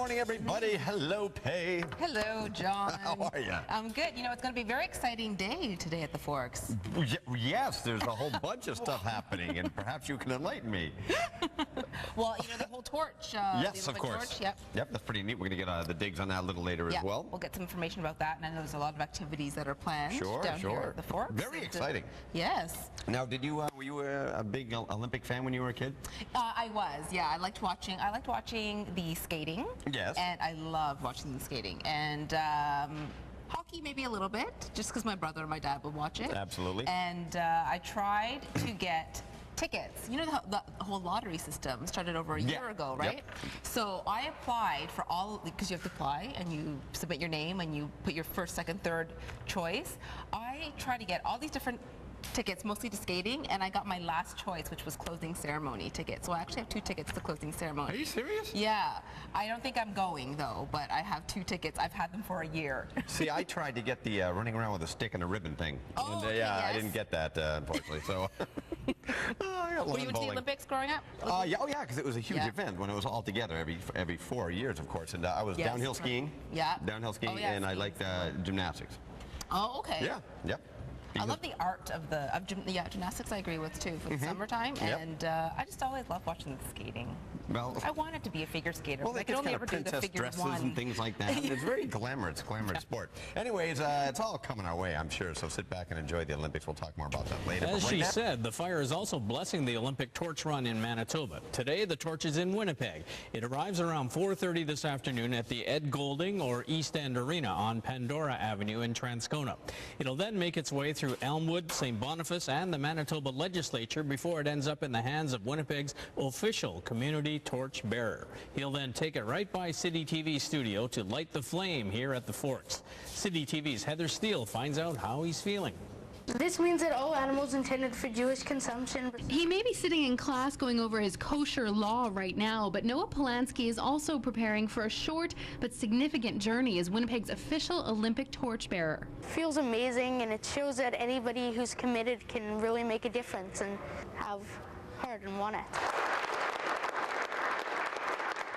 morning, everybody. Hello, Pay. Hello, John. How are you? I'm good. You know, it's going to be a very exciting day today at the Forks. Yes, there's a whole bunch of stuff happening, and perhaps you can enlighten me. Well, you know, the whole torch. Yes, of course. Torch, yep. Yep, that's pretty neat. We're going to get the digs on that a little later as well. We'll get some information about that, and I know there's a lot of activities that are planned down here at the Forks. Very exciting. Yes. Now, were you a big Olympic fan when you were a kid? I was, yeah. I liked watching the skating. Yes. And I loved watching the skating. And hockey maybe a little bit, just because my brother and my dad would watch it. Absolutely. And I tried to get tickets. You know, the whole lottery system started over a year ago, right? Yep. So I applied for all, because you have to apply and you submit your name and you put your first, second, third choice. I tried to get all these different tickets, mostly to skating, and I got my last choice, which was closing ceremony tickets. So I actually have 2 tickets to closing ceremony. Are you serious? Yeah. I don't think I'm going, though, but I have 2 tickets. I've had them for a year. See, I tried to get the running around with a stick and a ribbon thing. Oh, and, okay, yeah, yes. I didn't get that, unfortunately, so... Were you into the Olympics growing up? Yeah, because it was a huge event when it was all together every 4 years, of course. And I was downhill skiing. Yeah. Downhill skiing, and I liked gymnastics. Oh, okay. Yeah, yep. I love the art of gymnastics. I agree with too for the summertime, and I just always love watching the skating. Well, I wanted to be a figure skater. Well, I could only ever do the figure dresses one and things like that. It's very glamorous sport. Anyways, it's all coming our way, I'm sure. So sit back and enjoy the Olympics. We'll talk more about that later. As she said, the fire is also blessing the Olympic torch run in Manitoba. Today, the torch is in Winnipeg. It arrives around 4:30 this afternoon at the Ed Golding or East End Arena on Pandora Avenue in Transcona. It'll then make its way through Elmwood, St. Boniface, and the Manitoba Legislature before it ends up in the hands of Winnipeg's official community torch bearer. He'll then take it right by City TV studio to light the flame here at the Forks. City TV's Heather Steele finds out how he's feeling. This means that all animals intended for Jewish consumption. He may be sitting in class going over his kosher law right now, but Noah Polanski is also preparing for a short but significant journey as Winnipeg's official Olympic torchbearer. It feels amazing, and it shows that anybody who's committed can really make a difference and have heart and want it.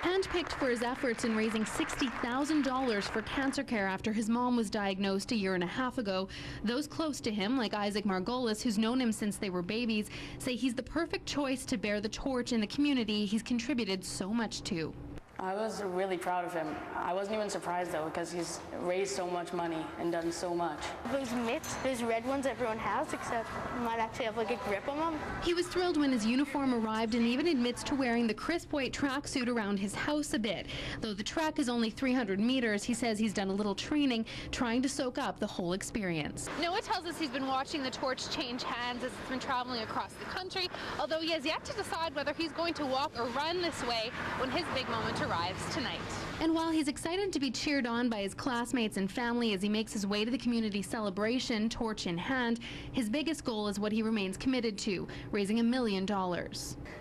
Handpicked for his efforts in raising $60,000 for cancer care after his mom was diagnosed a year and a half ago, those close to him, like Isaac Margolis, who's known him since they were babies, say he's the perfect choice to bear the torch in the community he's contributed so much to. I was really proud of him. I wasn't even surprised, though, because he's raised so much money and done so much. Those mitts, those red ones everyone has, except you might actually have like a grip on them. He was thrilled when his uniform arrived and even admits to wearing the crisp white tracksuit around his house a bit. Though the track is only 300 meters, he says he's done a little training, trying to soak up the whole experience. Noah tells us he's been watching the torch change hands as it's been traveling across the country, although he has yet to decide whether he's going to walk or run this way when his big moment arrives tonight. And while he's excited to be cheered on by his classmates and family as he makes his way to the community celebration, torch in hand, his biggest goal is what he remains committed to, raising $1 million.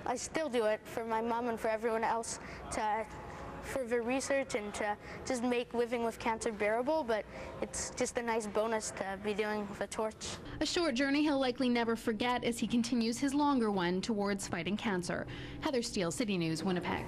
I still do it for my mom and for everyone else, for the research and to just make living with cancer bearable, but it's just a nice bonus to be doing the torch. A short journey he'll likely never forget as he continues his longer one towards fighting cancer. Heather Steele, City News, Winnipeg.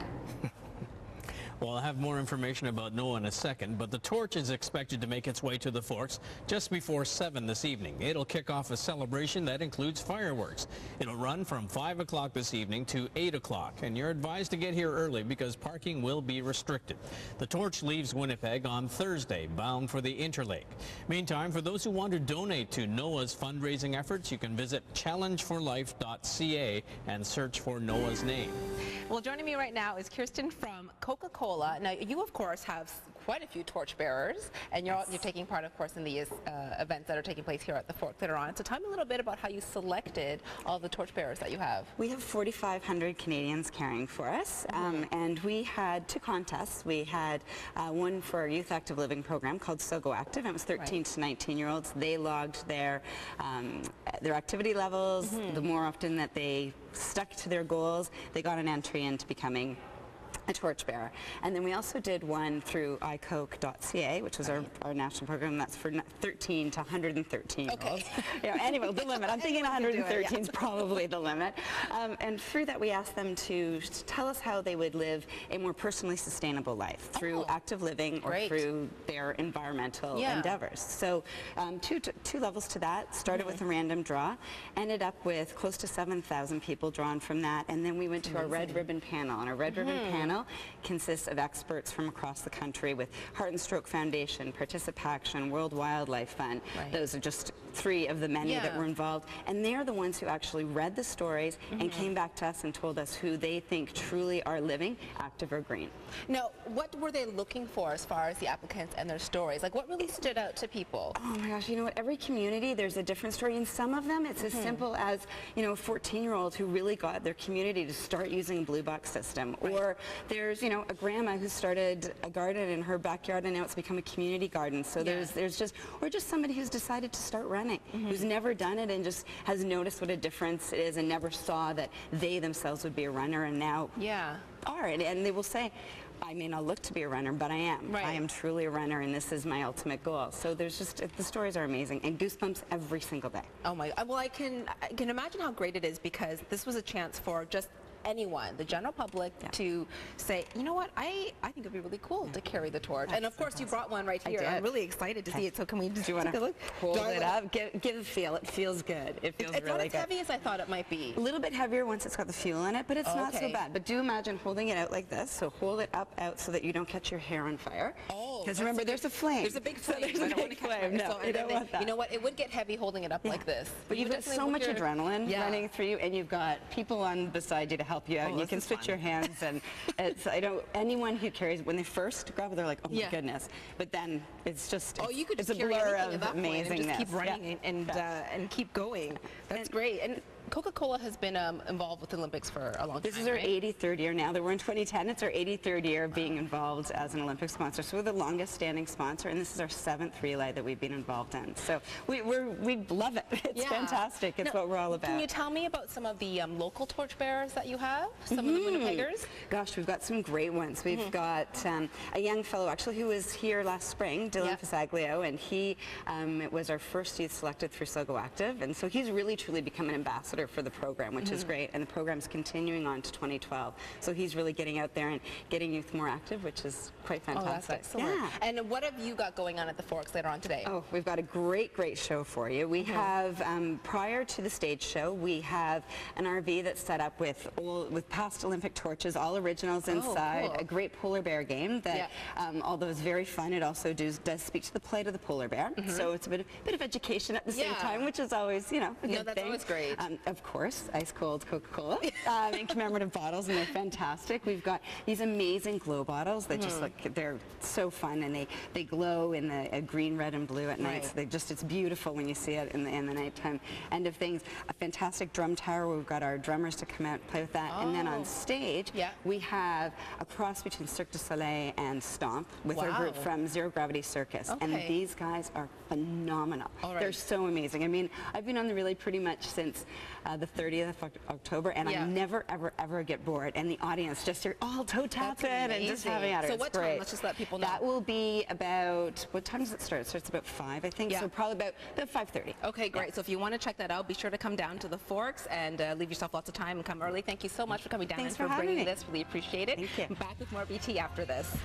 Well, I'll have more information about Noah in a second, but the torch is expected to make its way to the Forks just before 7 this evening. It'll kick off a celebration that includes fireworks. It'll run from 5 o'clock this evening to 8 o'clock, and you're advised to get here early because parking will be restricted. The torch leaves Winnipeg on Thursday, bound for the Interlake. Meantime, for those who want to donate to Noah's fundraising efforts, you can visit challengeforlife.ca and search for Noah's name. Well, joining me right now is Kirsten from Coca-Cola. Now, you, of course, have quite a few torch bearers, and you're taking part, of course, in these events that are taking place here at the Forks that are on. So tell me a little bit about how you selected all the torch bearers that you have. We have 4,500 Canadians caring for us, and we had 2 contests. We had one for our Youth Active Living program called So Go Active, and it was 13 to 19-year-olds. They logged their activity levels. The more often that they stuck to their goals, they got an entry into becoming a torchbearer. And then we also did one through iCoke.ca, which was our national program. That's for 13 to 113 year olds. Yeah, anyway, the limit. I'm thinking 113 is probably the limit. And through that, we asked them to tell us how they would live a more personally sustainable life through active living or through their environmental endeavors. So two levels to that. Started with a random draw, ended up with close to 7,000 people drawn from that, and then we went to our red ribbon panel. And our red ribbon panel consists of experts from across the country with Heart and Stroke Foundation, Participaction, World Wildlife Fund. Those are just 3 of the many that were involved. And they're the ones who actually read the stories and came back to us and told us who they think truly are living active or green. Now, what were they looking for as far as the applicants and their stories? Like, what really stood out to people? Oh my gosh, you know what? Every community, there's a different story. In some of them, it's as simple as, you know, a 14-year-old who really got their community to start using a blue box system. Or there's, you know, a grandma who started a garden in her backyard and now it's become a community garden. So there's just, or just somebody who's decided to start running, who's never done it and just has noticed what a difference it is and never saw that they themselves would be a runner and now are. And they will say, I may not look to be a runner, but I am. I am truly a runner, and this is my ultimate goal. So there's just, the stories are amazing, and goosebumps every single day. Oh my, well, I can imagine how great it is, because this was a chance for just anyone, the general public, to say, you know what, I think it'd be really cool to carry the torch. And of course, you brought one right here. I'm really excited to see it. So can we just take a look? Hold it up, give a feel. It feels good. It feels really good. It's not as heavy as I thought it might be. A little bit heavier once it's got the fuel in it, but it's not so bad. But do imagine holding it out like this. So hold it up out so that you don't catch your hair on fire. Because remember, there's a flame. There's a big flame. There's a big flame. No, you don't want that. You know what? It would get heavy holding it up like this. But you've got so much adrenaline running through you, and you've got people on beside you to help you out. And you can switch your hands, and it's, anyone who carries, when they first grab it, they're like, oh my goodness. But then it's just, you could just it's a blur of amazingness. And just keep running and keep going. That's great. And Coca-Cola has been involved with the Olympics for a long time. This is our 83rd year now. They were in 2010. It's our 83rd year of being involved as an Olympic sponsor. So we're the longest standing sponsor, and this is our 7th relay that we've been involved in. So we love it. It's fantastic. It's what we're all about. Can you tell me about some of the local torchbearers that you have? Some of the Winnipeggers? Gosh, we've got some great ones. We've got a young fellow actually who was here last spring, Dylan Fasaglio, and he was our first youth selected through SOGO Active, and so he's really truly become an ambassador for the program, which is great, and the program's continuing on to 2012. So he's really getting out there and getting youth more active, which is quite fantastic. That's excellent. And what have you got going on at the Forks later on today? Oh, we've got a great show for you. We have, prior to the stage show, we have an RV that's set up with past Olympic torches, all originals inside, a great polar bear game that, although it's very fun, it also does speak to the plight of the polar bear. So it's a bit of education at the same time, which is always, you know, a good thing. That's always great. Of course, ice cold Coca-Cola in commemorative bottles, and they're fantastic. We've got these amazing glow bottles that just look, they're so fun, and they glow in the green, red, and blue at night. So they just, it's beautiful when you see it in the nighttime end of things. A fantastic drum tower where we've got our drummers to come out and play with that. And then on stage, we have a cross between Cirque du Soleil and Stomp with our group from Zero Gravity Circus. And these guys are phenomenal. They're so amazing. I mean, I've been on the relay pretty much since the 30th of October, and I never, ever get bored. And the audience just, you're all toe tapping and just having at it. So what time? Let's just let people know. That will be about, what time does it start? It starts about 5, I think. So probably about 5:30. Okay, great. So if you want to check that out, be sure to come down to the Forks and leave yourself lots of time and come early. Thank you so much for coming down and for bringing this. Really appreciate it. Thank you. Back with more BT after this.